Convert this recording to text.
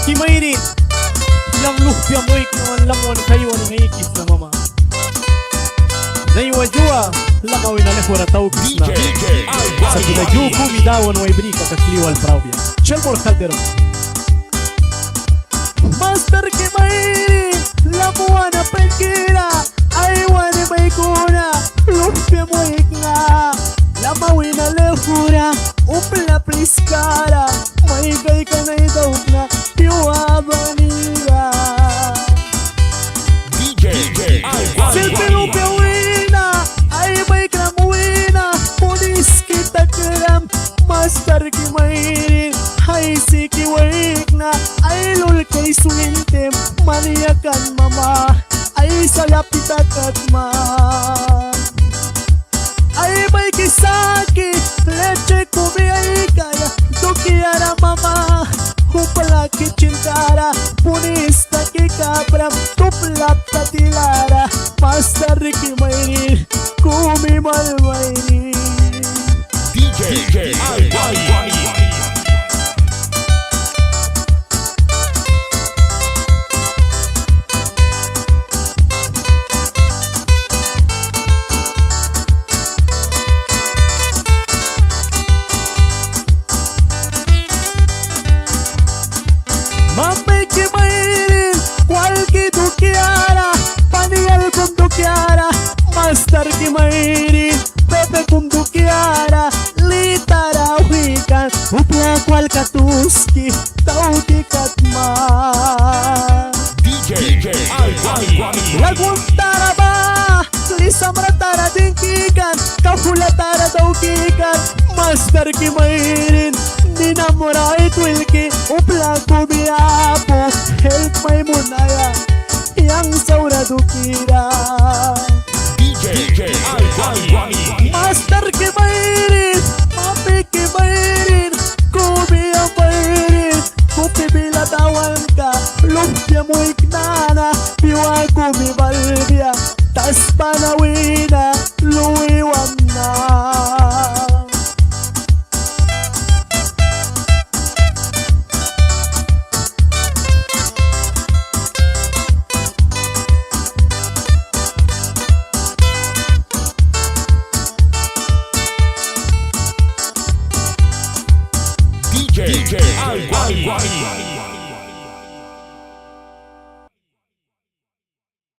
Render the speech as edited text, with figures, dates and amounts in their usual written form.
Kimairi Lang luhpia moik naman lamon kayo ang hikis na mama Naiwajua lama winalehura taukis na Sa kinaju kumidawan way brika kakliwal pravia Chelmor Calderon Master Kimairi lamuana pekira Aiwane baikuna luhpia moik na Lama winalehura upla priskara May kay ka na itaw na Piwabanira Silpilupya wina Ay may kramuina Punis kita kiram Master Kimairi Ay siki wik na Ay lul kay sulintem Maniakan mama Ay salapit at katma Ay may kisaki Leche kumiyay kaya Tukiara mama Upala kichintara Punista kikabram Tuplap tatilara Master Kimairi Kumi malmairi DJ Albani Mami Kimairi, cualquier tu quiera, Paniel con tu quiera, Master Kimairi, Pepe con tu quiera, Litara Wikan, Upla cual katuski, Tauti katma. DJ Albani, Lagun taraba, Lisa maratara dinkikan, Kahula tara daukikan, Master Kimairi. Dinamurai twilki upla kubiapo help may munaya yang saura dukira DJ Albani Master Kimairi Mami Kimairi Kubi ang pairin Kupi bila tawan ka Lumpia mo iknana Piwa kubi balbia Tas panawina Luiwam na DJ Albani